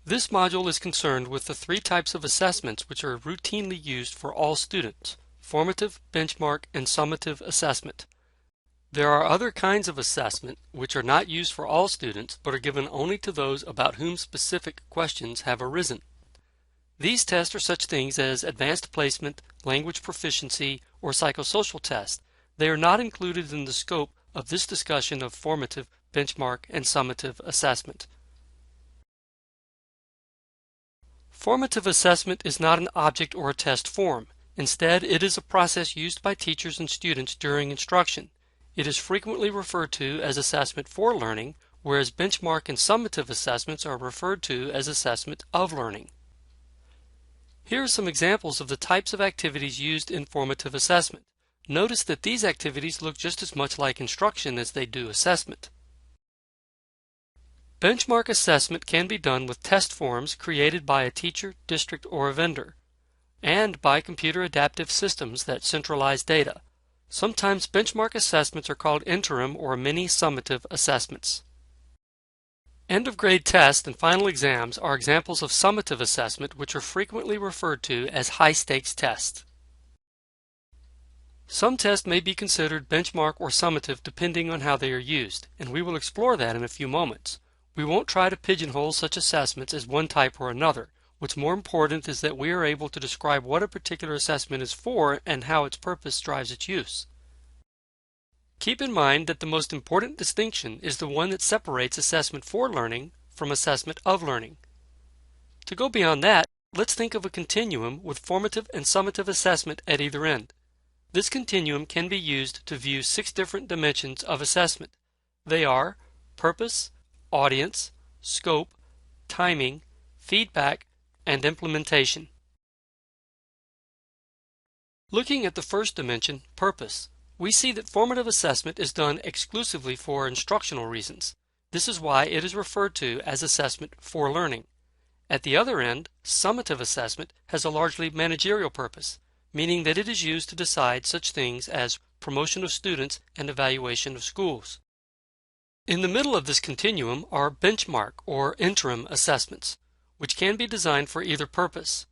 This module is concerned with the three types of assessments which are routinely used for all students: formative, benchmark, and summative assessment. There are other kinds of assessment which are not used for all students but are given only to those about whom specific questions have arisen. These tests are such things as advanced placement, language proficiency, or psychosocial tests. They are not included in the scope of this discussion of formative, benchmark, and summative assessment. Formative assessment is not an object or a test form. Instead, it is a process used by teachers and students during instruction. It is frequently referred to as assessment for learning, whereas benchmark and summative assessments are referred to as assessment of learning. Here are some examples of the types of activities used in formative assessment. Notice that these activities look just as much like instruction as they do assessment. Benchmark assessment can be done with test forms created by a teacher, district, or a vendor, and by computer adaptive systems that centralize data. Sometimes benchmark assessments are called interim or mini summative assessments. End-of-grade tests and final exams are examples of summative assessment, which are frequently referred to as high-stakes tests. Some tests may be considered benchmark or summative depending on how they are used, and we will explore that in a few moments. We won't try to pigeonhole such assessments as one type or another. What's more important is that we are able to describe what a particular assessment is for and how its purpose drives its use. Keep in mind that the most important distinction is the one that separates assessment for learning from assessment of learning. To go beyond that, let's think of a continuum with formative and summative assessment at either end. This continuum can be used to view 6 different dimensions of assessment. They are purpose, audience, scope, timing, feedback, and implementation. Looking at the first dimension, purpose, we see that formative assessment is done exclusively for instructional reasons. This is why it is referred to as assessment for learning. At the other end, summative assessment has a largely managerial purpose, meaning that it is used to decide such things as promotion of students and evaluation of schools. In the middle of this continuum are benchmark or interim assessments, which can be designed for either purpose.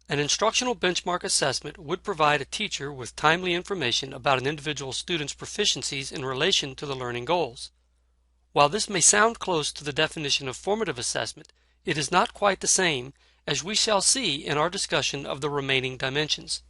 An instructional benchmark assessment would provide a teacher with timely information about an individual student's proficiencies in relation to the learning goals. While this may sound close to the definition of formative assessment, it is not quite the same, as we shall see in our discussion of the remaining dimensions.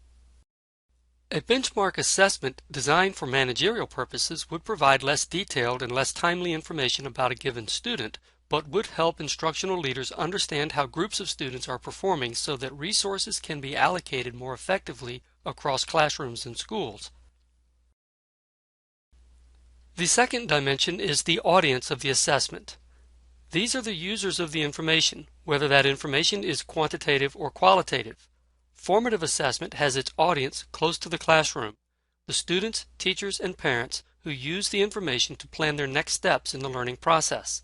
A benchmark assessment designed for managerial purposes would provide less detailed and less timely information about a given student, but would help instructional leaders understand how groups of students are performing so that resources can be allocated more effectively across classrooms and schools. The second dimension is the audience of the assessment. These are the users of the information, whether that information is quantitative or qualitative. Formative assessment has its audience close to the classroom, the students, teachers, and parents who use the information to plan their next steps in the learning process.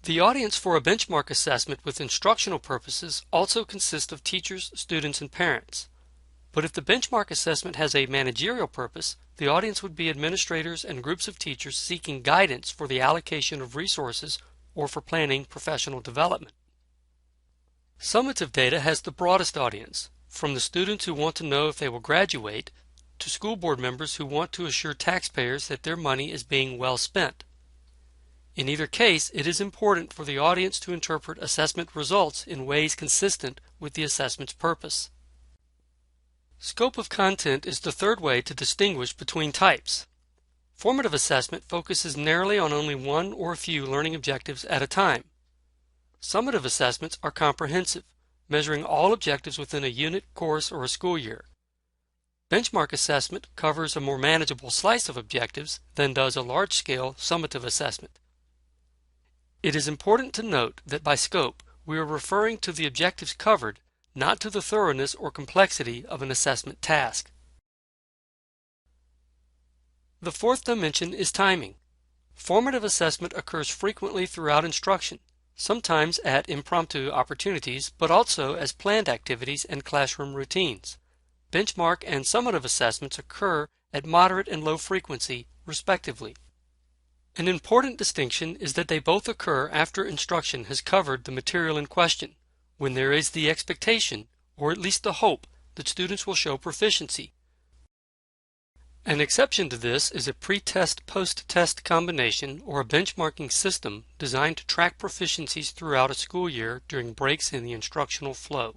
The audience for a benchmark assessment with instructional purposes also consists of teachers, students, and parents. But if the benchmark assessment has a managerial purpose, the audience would be administrators and groups of teachers seeking guidance for the allocation of resources or for planning professional development. Summative data has the broadest audience, from the students who want to know if they will graduate to school board members who want to assure taxpayers that their money is being well spent. In either case, it is important for the audience to interpret assessment results in ways consistent with the assessment's purpose. Scope of content is the third way to distinguish between types. Formative assessment focuses narrowly on only one or a few learning objectives at a time. Summative assessments are comprehensive, measuring all objectives within a unit, course, or a school year. Benchmark assessment covers a more manageable slice of objectives than does a large-scale summative assessment. It is important to note that by scope, we are referring to the objectives covered, not to the thoroughness or complexity of an assessment task. The fourth dimension is timing. Formative assessment occurs frequently throughout instruction, sometimes at impromptu opportunities, but also as planned activities and classroom routines. Benchmark and summative assessments occur at moderate and low frequency, respectively. An important distinction is that they both occur after instruction has covered the material in question, when there is the expectation, or at least the hope, that students will show proficiency. An exception to this is a pre-test post-test combination or a benchmarking system designed to track proficiencies throughout a school year during breaks in the instructional flow.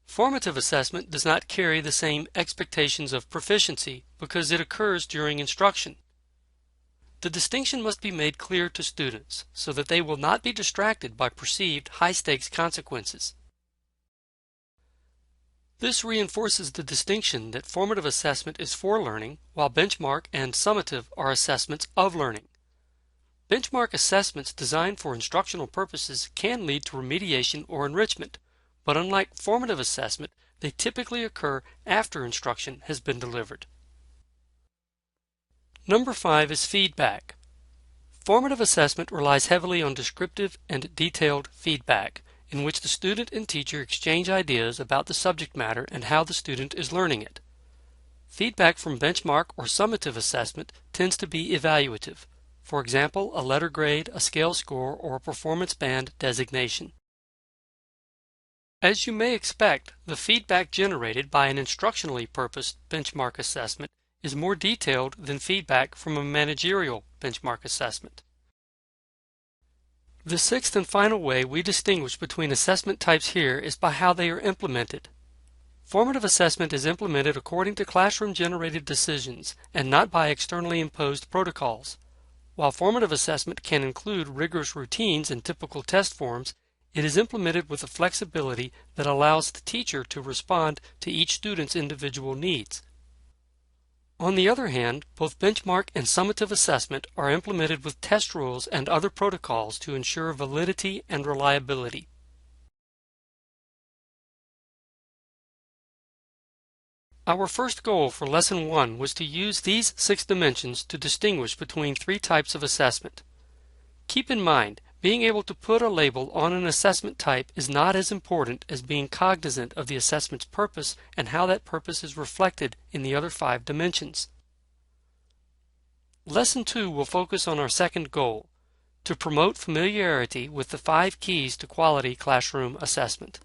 Formative assessment does not carry the same expectations of proficiency because it occurs during instruction. The distinction must be made clear to students so that they will not be distracted by perceived high-stakes consequences. This reinforces the distinction that formative assessment is for learning, while benchmark and summative are assessments of learning. Benchmark assessments designed for instructional purposes can lead to remediation or enrichment, but unlike formative assessment, they typically occur after instruction has been delivered. Number 5 is feedback. Formative assessment relies heavily on descriptive and detailed feedback, in which the student and teacher exchange ideas about the subject matter and how the student is learning it. Feedback from benchmark or summative assessment tends to be evaluative, for example, a letter grade, a scale score, or a performance band designation. As you may expect, the feedback generated by an instructionally purposed benchmark assessment is more detailed than feedback from a managerial benchmark assessment. The sixth and final way we distinguish between assessment types here is by how they are implemented. Formative assessment is implemented according to classroom-generated decisions and not by externally imposed protocols. While formative assessment can include rigorous routines and typical test forms, it is implemented with a flexibility that allows the teacher to respond to each student's individual needs. On the other hand, both benchmark and summative assessment are implemented with test rules and other protocols to ensure validity and reliability. Our first goal for Lesson 1 was to use these 6 dimensions to distinguish between 3 types of assessment. Keep in mind, being able to put a label on an assessment type is not as important as being cognizant of the assessment's purpose and how that purpose is reflected in the other 5 dimensions. Lesson 2 will focus on our second goal, to promote familiarity with the 5 keys to quality classroom assessment.